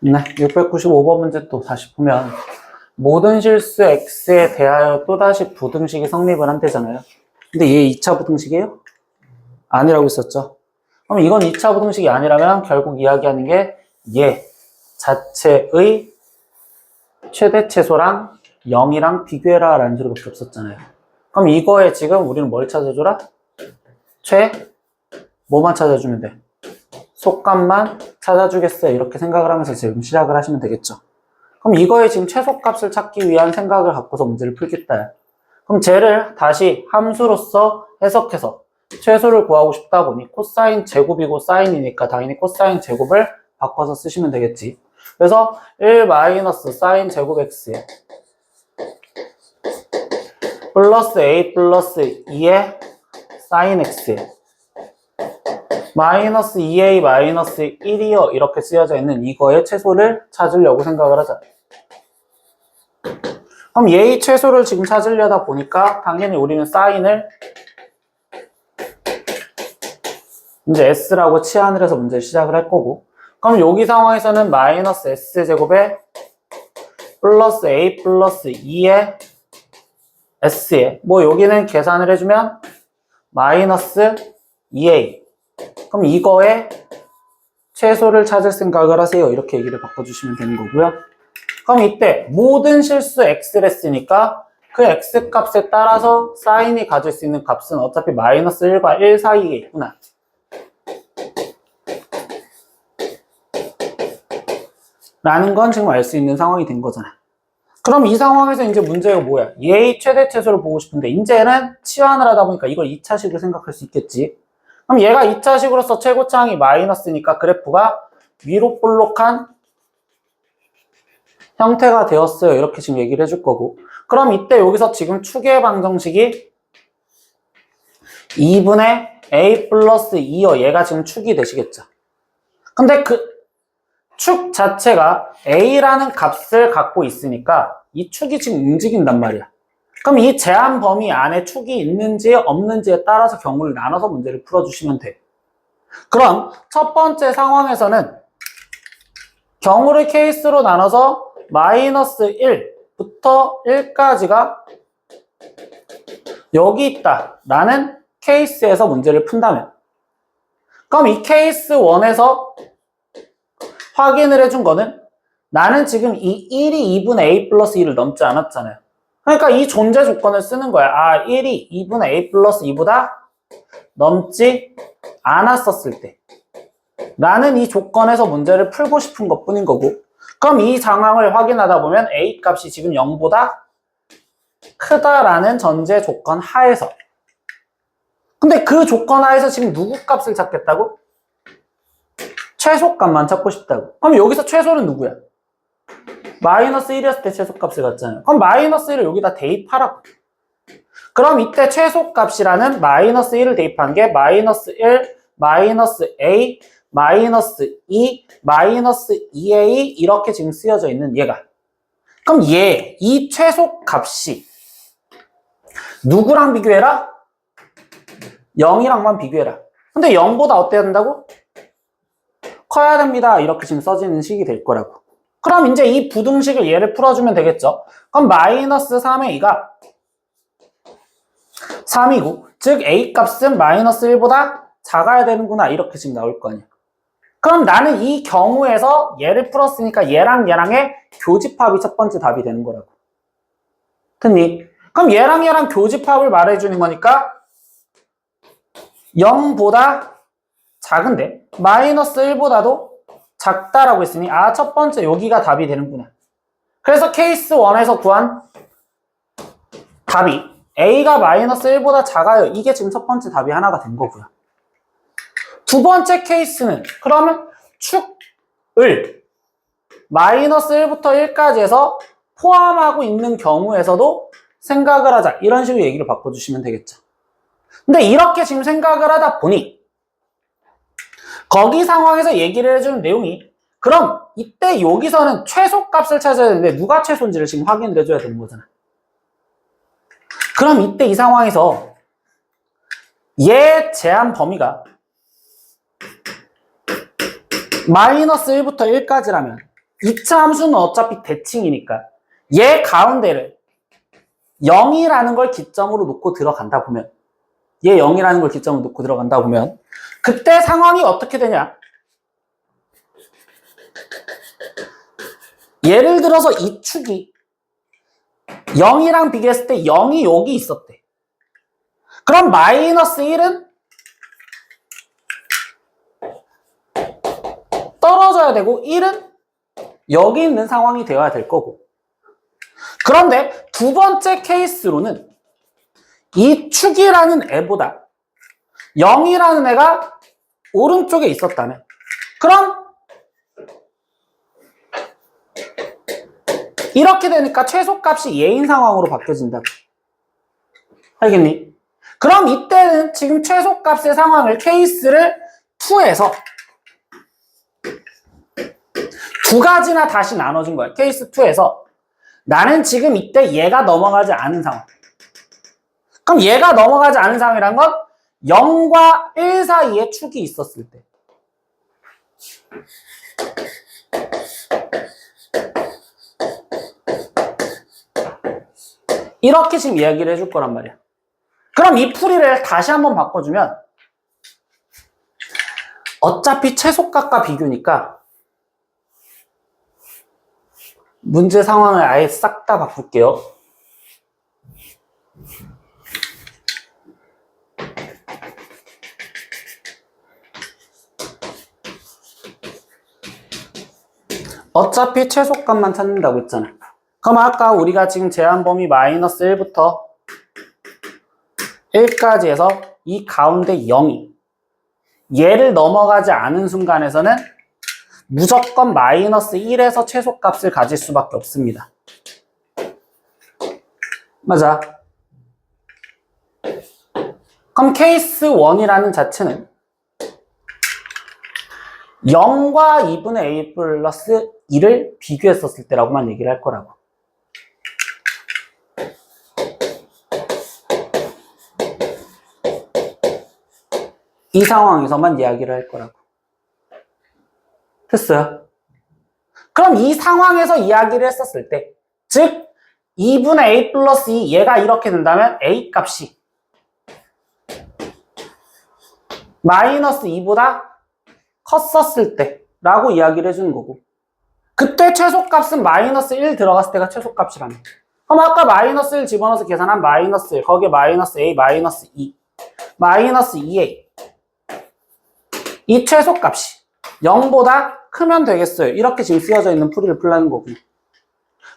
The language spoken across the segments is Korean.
네, 695번 문제 또 다시 보면 모든 실수 x에 대하여 또다시 부등식이 성립을 한대잖아요. 근데 얘 2차 부등식이에요? 아니라고 했었죠. 그럼 이건 2차 부등식이 아니라면 결국 이야기하는 게 얘 자체의 최대 최소랑 0이랑 비교해라 라는 소리밖에 없었잖아요. 그럼 이거에 지금 우리는 뭘 찾아줘라? 뭐만 찾아주면 돼? 속값만 찾아주겠어요. 이렇게 생각을 하면서 지금 시작을 하시면 되겠죠. 그럼 이거에 지금 최소값을 찾기 위한 생각을 갖고서 문제를 풀겠다. 그럼 쟤를 다시 함수로서 해석해서 최소를 구하고 싶다 보니 코사인 제곱이고 사인이니까 당연히 코사인 제곱을 바꿔서 쓰시면 되겠지. 그래서 1 마이너스 사인 제곱 x에 플러스 a 플러스 2의 사인 x에 마이너스 2a 마이너스 1이요 이렇게 쓰여져 있는 이거의 최소를 찾으려고 생각을 하자. 그럼 얘의 최소를 지금 찾으려다 보니까 당연히 우리는 사인을 이제 s라고 치환을 해서 문제를 시작을 할 거고, 그럼 여기 상황에서는 마이너스 s제곱에 플러스 a 플러스 2의 s에 뭐 여기는 계산을 해주면 마이너스 2a, 그럼 이거의 최소를 찾을 생각을 하세요. 이렇게 얘기를 바꿔주시면 되는 거고요. 그럼 이때 모든 실수 x를 했으니까 그 x 값에 따라서 사인이 가질 수 있는 값은 어차피 마이너스 1과 1 사이에 있구나 라는 건 지금 알 수 있는 상황이 된 거잖아. 그럼 이 상황에서 이제 문제가 뭐야? 얘의 최대 최소를 보고 싶은데 이제는 치환을 하다 보니까 이걸 2차식으로 생각할 수 있겠지. 그럼 얘가 2차식으로서 최고차항이 마이너스니까 그래프가 위로 볼록한 형태가 되었어요. 이렇게 지금 얘기를 해줄 거고, 그럼 이때 여기서 지금 축의 방정식이 2분의 a 플러스 2요. 얘가 지금 축이 되시겠죠. 근데 그 축 자체가 a라는 값을 갖고 있으니까 이 축이 지금 움직인단 말이야. 그럼 이 제한 범위 안에 축이 있는지 없는지에 따라서 경우를 나눠서 문제를 풀어주시면 돼. 그럼 첫 번째 상황에서는 경우를 케이스로 나눠서 마이너스 1부터 1까지가 여기 있다 라는 케이스에서 문제를 푼다면, 그럼 이 케이스 1에서 확인을 해준 거는 나는 지금 이 1이 2분의 a 플러스 2를 넘지 않았잖아요. 그러니까 이 존재 조건을 쓰는 거야. 아, 1이 2분의 a 플러스 2보다 넘지 않았었을 때 라는 이 조건에서 문제를 풀고 싶은 것 뿐인 거고, 그럼 이 상황을 확인하다 보면 a 값이 지금 0보다 크다라는 전제 조건 하에서, 근데 그 조건 하에서 지금 누구 값을 찾겠다고? 최소값만 찾고 싶다고. 그럼 여기서 최소는 누구야? 마이너스 1이었을 때 최소값을 갖잖아요. 그럼 마이너스 1을 여기다 대입하라고. 그럼 이때 최소값이라는 마이너스 1을 대입한 게 마이너스 1, 마이너스 a, 마이너스 2, 마이너스 2a 이렇게 지금 쓰여져 있는 얘가. 그럼 이 최소값이 누구랑 비교해라? 0이랑만 비교해라. 근데 0보다 어때야 된다고? 커야 됩니다. 이렇게 지금 써지는 식이 될 거라고. 그럼 이제 이 부등식을 얘를 풀어주면 되겠죠. 그럼 마이너스 3의 2가 3이고, 즉 a 값은 마이너스 1보다 작아야 되는구나 이렇게 지금 나올 거 아니야. 그럼 나는 이 경우에서 얘를 풀었으니까 얘랑 얘랑의 교집합이 첫 번째 답이 되는 거라고. 됐니? 그럼 얘랑 얘랑 교집합을 말해주는 거니까 0보다 작은데 마이너스 1보다도 작다라고 했으니 아, 첫 번째 여기가 답이 되는구나. 그래서 케이스 1에서 구한 답이 a가 마이너스 1보다 작아요. 이게 지금 첫 번째 답이 하나가 된 거고요. 두 번째 케이스는 그러면 축을 마이너스 1부터 1까지 해서 포함하고 있는 경우에서도 생각을 하자. 이런 식으로 얘기를 바꿔주시면 되겠죠. 근데 이렇게 지금 생각을 하다 보니 거기 상황에서 얘기를 해주는 내용이, 그럼 이때 여기서는 최소값을 찾아야 되는데 누가 최소인지를 지금 확인을 해줘야 되는 거잖아. 그럼 이때 이 상황에서 얘 제한 범위가 마이너스 1부터 1까지라면 2차 함수는 어차피 대칭이니까 얘 가운데를 0이라는 걸 기점으로 놓고 들어간다 보면 얘 0이라는 걸 기점으로 놓고 들어간다 보면 그때 상황이 어떻게 되냐? 예를 들어서 이 축이 0이랑 비교했을 때 0이 여기 있었대. 그럼 마이너스 1은 떨어져야 되고 1은 여기 있는 상황이 되어야 될 거고. 그런데 두 번째 케이스로는 이 축이라는 애보다 0이라는 애가 오른쪽에 있었다면 그럼 이렇게 되니까 최소값이 얘인 상황으로 바뀌어진다고. 알겠니? 그럼 이때는 지금 최소값의 상황을 케이스를 2에서 두 가지나 다시 나눠준 거야. 케이스 2에서 나는 지금 이때 얘가 넘어가지 않은 상황. 그럼 얘가 넘어가지 않은 상황이란 건 0과 1 사이에 축이 있었을 때. 이렇게 지금 이야기를 해줄 거란 말이야. 그럼 이 풀이를 다시 한번 바꿔주면 어차피 최소값과 비교니까 문제 상황을 아예 싹 다 바꿀게요. 어차피 최소값만 찾는다고 했잖아. 그럼 아까 우리가 지금 제한 범위 마이너스 1부터 1까지 해서 이 가운데 0이 얘를 넘어가지 않은 순간에서는 무조건 마이너스 1에서 최소값을 가질 수밖에 없습니다. 맞아. 그럼 케이스 1이라는 자체는 0과 2분의 a 플러스 2를 비교했었을 때라고만 얘기를 할 거라고. 이 상황에서만 이야기를 할 거라고. 됐어요? 그럼 이 상황에서 이야기를 했었을 때, 즉 2분의 a 플러스 2 얘가 이렇게 된다면 a 값이 마이너스 2보다 컸었을 때 라고 이야기를 해주는 거고, 그때 최소값은 마이너스 1 들어갔을 때가 최소값이라며. 그럼 아까 마이너스 1 집어넣어서 계산한 마이너스 1 거기에 마이너스 a 마이너스 2 마이너스 2a 이 최소값이 0보다 크면 되겠어요. 이렇게 지금 쓰여져 있는 풀이를 풀라는 거군요.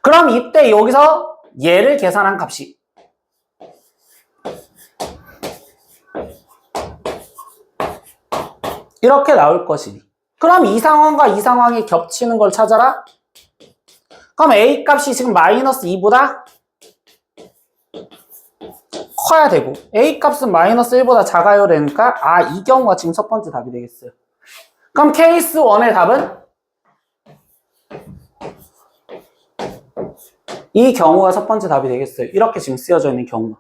그럼 이때 여기서 얘를 계산한 값이 이렇게 나올 것이니, 그럼 이 상황과 이 상황이 겹치는 걸 찾아라. 그럼 a 값이 지금 마이너스 2보다 커야 되고 a 값은 마이너스 1보다 작아야 되니까 이 경우가 지금 첫 번째 답이 되겠어요. 그럼 케이스 1의 답은 이 경우가 첫 번째 답이 되겠어요. 이렇게 지금 쓰여져 있는 경우가.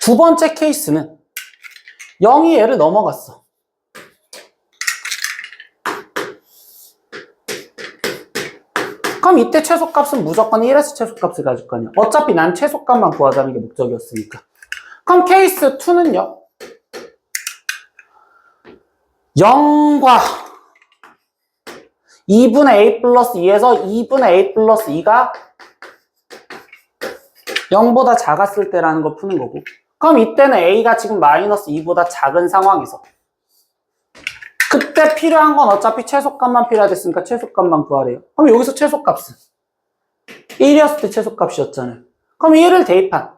두 번째 케이스는 0이 얘를 넘어갔어. 그럼 이때 최소값은 무조건 1에서 최소값을 가질 거 아니야. 어차피 난 최소값만 구하자는 게 목적이었으니까. 그럼 케이스 2는요. 0과 2분의 a 플러스 2에서 2분의 a 플러스 2가 0보다 작았을 때라는 걸 푸는 거고, 그럼 이때는 a가 지금 마이너스 2보다 작은 상황에서 그때 필요한 건 어차피 최소값만 필요하댔으니까 최소값만 구하래요. 그럼 여기서 최소값은 1이었을 때 최소값이었잖아요. 그럼 1을 대입한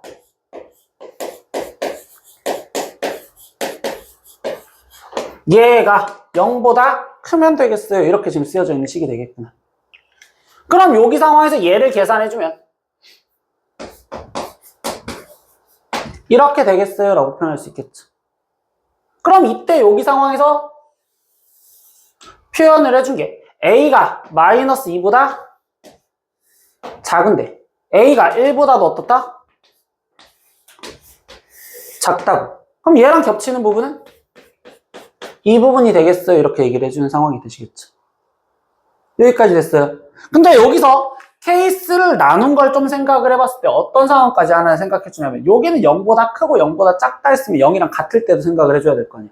얘가 0보다 크면 되겠어요. 이렇게 지금 쓰여져 있는 식이 되겠구나. 그럼 여기 상황에서 얘를 계산해주면 이렇게 되겠어요 라고 표현할 수 있겠죠. 그럼 이때 여기 상황에서 표현을 해준 게 a가 마이너스 2보다 작은데 a가 1보다도 어떻다? 작다고. 그럼 얘랑 겹치는 부분은 이 부분이 되겠어요. 이렇게 얘기를 해주는 상황이 되시겠죠. 여기까지 됐어요. 근데 여기서 케이스를 나눈 걸 좀 생각을 해봤을 때 어떤 상황까지 하나 생각해 주냐면 여기는 0보다 크고 0보다 작다 했으면 0이랑 같을 때도 생각을 해줘야 될 거 아니야.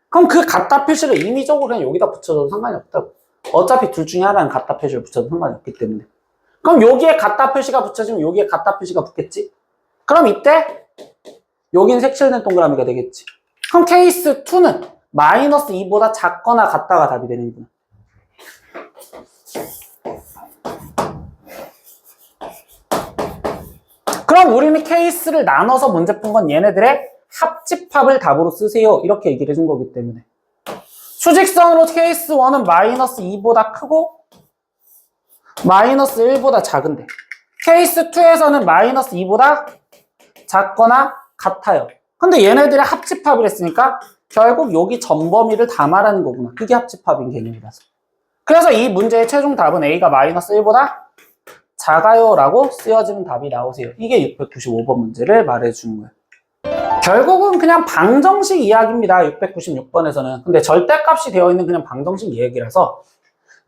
그럼 그 같다 표시를 임의적으로 그냥 여기다 붙여줘도 상관이 없다고. 어차피 둘 중에 하나는 같다 표시를 붙여도 상관이 없기 때문에. 그럼 여기에 같다 표시가 붙여지면 여기에 같다 표시가 붙겠지? 그럼 이때 여긴 색칠된 동그라미가 되겠지. 그럼 케이스 2는 마이너스 2보다 작거나 같다가 답이 되는구나. 그럼 우리는 케이스를 나눠서 문제 푼 건 얘네들의 합집합을 답으로 쓰세요. 이렇게 얘기를 해준 거기 때문에. 수직선으로 케이스 1은 마이너스 2보다 크고 마이너스 1보다 작은데 케이스 2에서는 마이너스 2보다 작거나 같아요. 근데 얘네들의 합집합이랬으니까 결국 여기 전범위를 다 말하는 거구나. 그게 합집합인 개념이라서. 그래서 이 문제의 최종 답은 A가 마이너스 1보다 작아요 라고 쓰여지는 답이 나오세요. 이게 695번 문제를 말해주는 거예요. 결국은 그냥 방정식 이야기입니다. 696번에서는. 근데 절대값이 되어 있는 그냥 방정식 이야기라서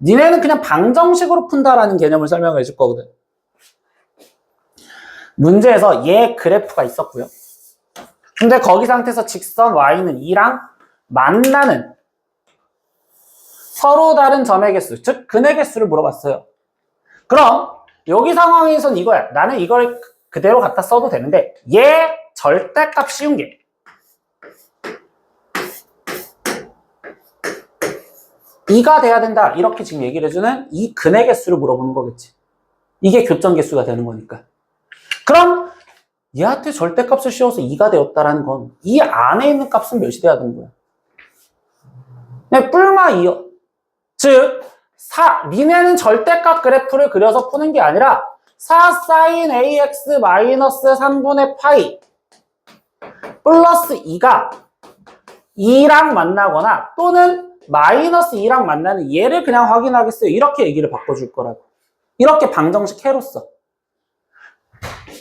니네는 그냥 방정식으로 푼다라는 개념을 설명을 해줄 거거든. 문제에서 얘 그래프가 있었고요. 근데 거기 상태에서 직선 y는 2랑 만나는 서로 다른 점의 개수, 즉 근의 개수를 물어봤어요. 그럼 여기 상황에선 이거야. 나는 이걸 그대로 갖다 써도 되는데 얘 절대값 씌운 게 이가 돼야 된다. 이렇게 지금 얘기를 해주는 이 근의 개수를 물어보는 거겠지. 이게 교점 개수가 되는 거니까. 그럼 얘한테 절대값을 씌워서 2가 되었다라는 건 이 안에 있는 값은 몇이 돼야 되는 거야? 그냥 뿔마 2요. 즉 니네는 절대값 그래프를 그려서 푸는 게 아니라 4 sin ax 마이너스 3분의 파이 플러스 2가 2랑 만나거나 또는 마이너스 2랑 만나는 얘를 그냥 확인하겠어요. 이렇게 얘기를 바꿔줄 거라고. 이렇게 방정식 해로써.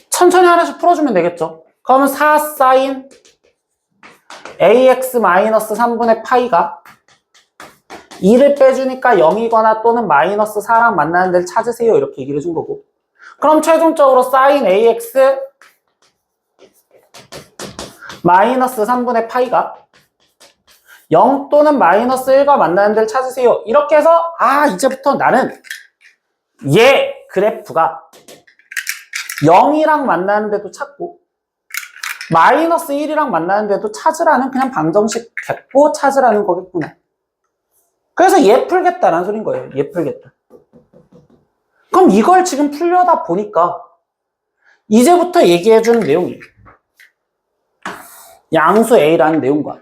천천히 하나씩 풀어주면 되겠죠. 그러면 4 sin ax 마이너스 3분의 파이가 2를 빼주니까 0이거나 또는 마이너스 4랑 만나는 데를 찾으세요. 이렇게 얘기를 해준 거고. 그럼 최종적으로 sin ax 마이너스 3분의 파이가 0 또는 마이너스 1과 만나는 데를 찾으세요. 이렇게 해서 이제부터 나는 얘 그래프가 0이랑 만나는 데도 찾고 마이너스 1이랑 만나는 데도 찾으라는 그냥 방정식 겠고 찾으라는 거겠구나. 그래서 얘 풀겠다라는 소린 거예요. 얘 풀겠다. 그럼 이걸 지금 풀려다 보니까 이제부터 얘기해주는 내용이 양수 A라는 내용과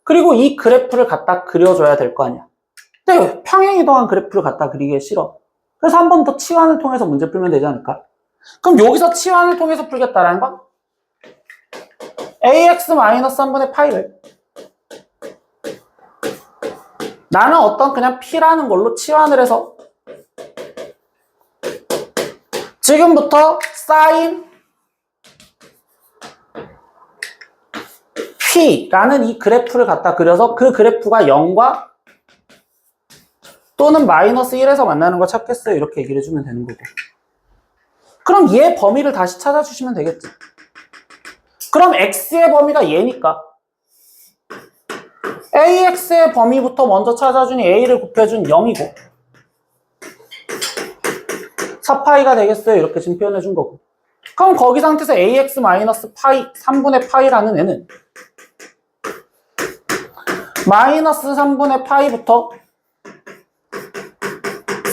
그리고 이 그래프를 갖다 그려줘야 될 거 아니야. 근데 평행이동한 그래프를 갖다 그리기 싫어. 그래서 한 번 더 치환을 통해서 문제 풀면 되지 않을까? 그럼 여기서 치환을 통해서 풀겠다라는 건 ax-3분의 파이를 나는 어떤 그냥 p라는 걸로 치환을 해서 지금부터 sin p라는 이 그래프를 갖다 그려서 그 그래프가 0과 또는 마이너스 1에서 만나는 거 찾겠어요. 이렇게 얘기를 해주면 되는 거고. 그럼 얘 범위를 다시 찾아주시면 되겠지. 그럼 x의 범위가 얘니까 ax의 범위부터 먼저 찾아주니 a를 곱해준 0이고 4파이가 되겠어요. 이렇게 지금 표현해준 거고. 그럼 거기 상태에서 ax 마이너스 파이 3분의 파이라는 애는 마이너스 3분의 파이부터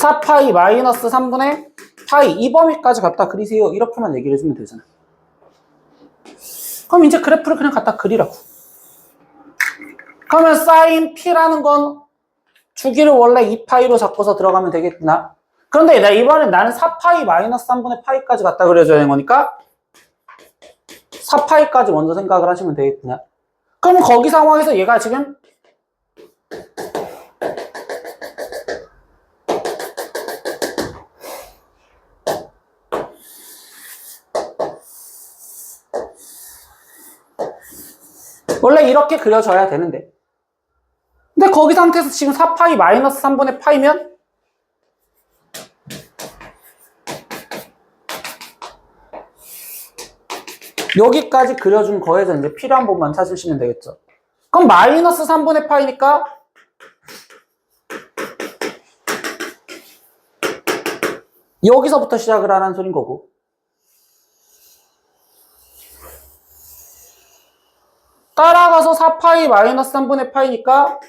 4파이 마이너스 3분의 파이 이 범위까지 갖다 그리세요. 이렇게만 얘기를 해주면 되잖아. 그럼 이제 그래프를 그냥 갖다 그리라고. 그러면 sin p라는 건 주기를 원래 2파이로 잡고서 들어가면 되겠구나. 그런데 이번엔 나는 4파이 마이너스 3분의 파이까지 갖다 그려줘야 되는 거니까 4파이까지 먼저 생각을 하시면 되겠구나. 그럼 거기 상황에서 얘가 지금 원래 이렇게 그려져야 되는데 근데 거기 상태에서 지금 4파이 마이너스 3분의 파이면 여기까지 그려준 거에서 이제 필요한 부분만 찾으시면 되겠죠. 그럼 마이너스 3분의 파이니까 여기서부터 시작을 하라는 소린 거고, 따라가서 4파이 마이너스 3분의 파이니까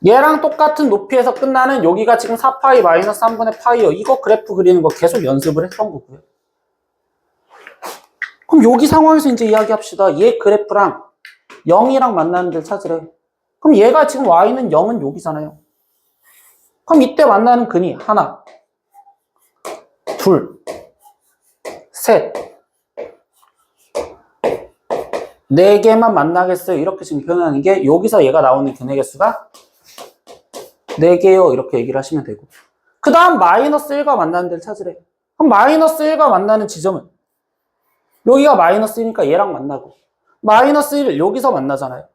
얘랑 똑같은 높이에서 끝나는 여기가 지금 4파이 마이너스 3분의 파이요. 이거 그래프 그리는 거 계속 연습을 했던 거고요. 그럼 여기 상황에서 이제 이야기합시다. 얘 그래프랑 0이랑 만나는 데를 찾으래. 그럼 얘가 지금 y는 0은 여기잖아요. 그럼 이때 만나는 근이 하나, 둘, 셋, 네 개만 만나겠어요. 이렇게 지금 표현하는 게 여기서 얘가 나오는 근의 개수가 4개요. 이렇게 얘기를 하시면 되고, 그 다음 마이너스 1과 만나는 데를 찾으래. 그럼 마이너스 1과 만나는 지점은 여기가 마이너스 1이니까 얘랑 만나고, 마이너스 1을 여기서 만나잖아요.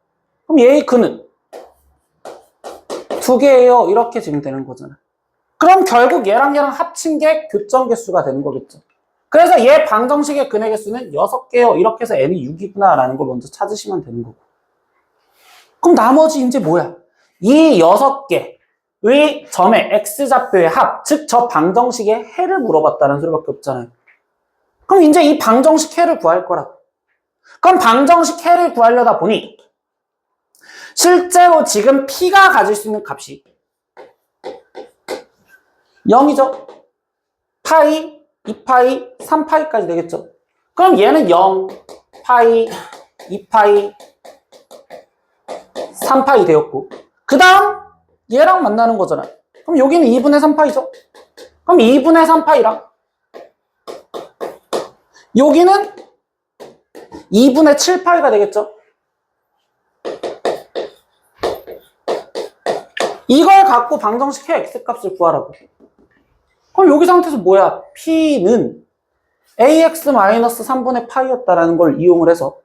그럼 얘의 근은 2개예요. 이렇게 지금 되는 거잖아요. 그럼 결국 얘랑 합친 게 교점 개수가 되는 거겠죠. 그래서 얘 방정식의 근의 개수는 6개요. 이렇게 해서 n이 6이구나 라는 걸 먼저 찾으시면 되는 거고, 그럼 나머지 이제 뭐야? 이 6개의 점의 x좌표의 합, 즉 저 방정식의 해를 물어봤다는 소리밖에 없잖아요. 그럼 이제 이 방정식 해를 구할 거라고. 그럼 방정식 해를 구하려다 보니 실제로 지금 p가 가질 수 있는 값이 0이죠. 파이, 2파이, 3파이까지 되겠죠. 그럼 얘는 0, 파이, 2파이, 3파이 되었고, 그 다음 얘랑 만나는 거잖아요. 그럼 여기는 2분의 3파이죠. 그럼 2분의 3파이랑 여기는 2분의 7파이가 되겠죠. 이걸 갖고 방정식 해 x값을 구하라고. 그럼 여기 상태에서 뭐야? p는 ax-3분의 파이였다라는 걸 이용을 해서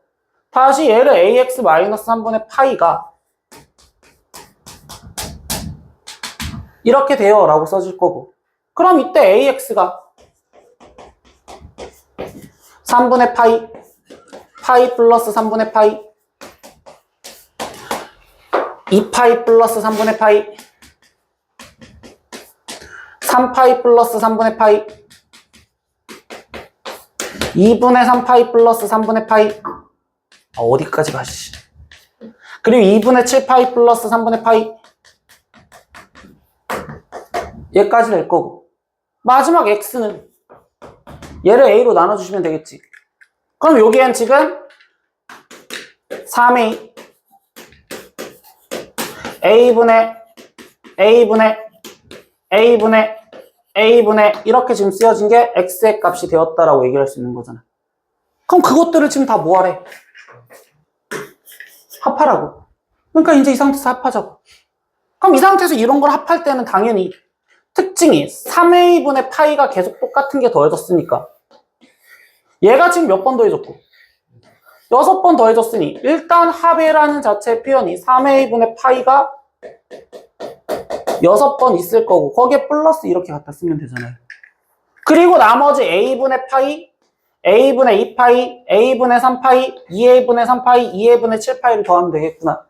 다시 얘를 ax-3분의 파이가 이렇게 돼요 라고 써줄 거고, 그럼 이때 ax가 3분의 파이, 파이 플러스 3분의 파이, 2파이 플러스 3분의 파이, 3파이 플러스 3분의 파이, 2분의 3파이 플러스 3분의 파이, 어디까지 가시? 그리고 2분의 7파이 플러스 3분의 파이, 얘까지 될 거고, 마지막 x는 얘를 a로 나눠주시면 되겠지. 그럼 여기엔 지금 3a, a분의 a분의 이렇게 지금 쓰여진 게 x의 값이 되었다라고 얘기할 수 있는 거잖아. 그럼 그것들을 지금 다 뭐하래? 합하라고. 그러니까 이제 이 상태에서 합하자고. 그럼 이 상태에서 이런 걸 합할 때는 당연히 특징이 3a분의 파이가 계속 똑같은 게 더해졌으니까, 얘가 지금 몇 번 더해졌고 6번 더해졌으니 일단 합이라는 자체의 표현이 3a분의 파이가 6번 있을 거고, 거기에 플러스 이렇게 갖다 쓰면 되잖아요. 그리고 나머지 a분의 파이, a분의 2파이, a분의 3파이, 2a분의 3파이, 2a분의 7파이를 더하면 되겠구나.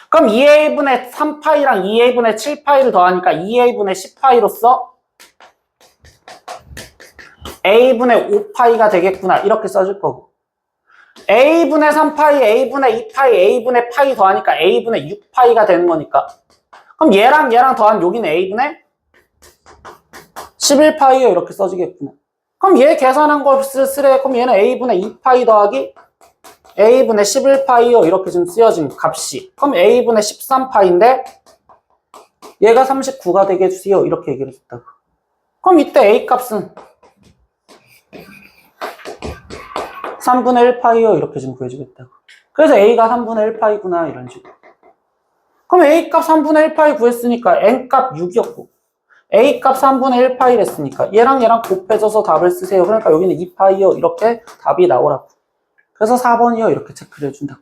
그럼 2a분의 3파이랑 2a분의 7파이를 더하니까 2a분의 10파이로서 a분의 5파이가 되겠구나. 이렇게 써줄 거고, a분의 3파이, a분의 2파이, a분의 파이 더하니까 a분의 6파이가 되는 거니까, 그럼 얘랑 더한 여기는 a분의 11파이요. 이렇게 써지겠구나. 그럼 얘 계산한 걸 쓰래. 그럼 얘는 a분의 2파이 더하기 a분의 11파이요. 이렇게 지금 쓰여진 값이, 그럼 a분의 13파인데 얘가 39가 되게 해주세요. 이렇게 얘기를 했다고. 그럼 이때 a 값은 3분의 1파이요. 이렇게 지금 구해주겠다고. 그래서 a가 3분의 1파이구나. 이런 식으로. 그럼 a 값 3분의 1파이 구했으니까 n 값 6이었고 a 값 3분의 1파이랬으니까 얘랑 곱해져서 답을 쓰세요. 그러니까 여기는 2파이요. 이렇게 답이 나오라고. 그래서 4번이요. 이렇게 체크를 해준다고.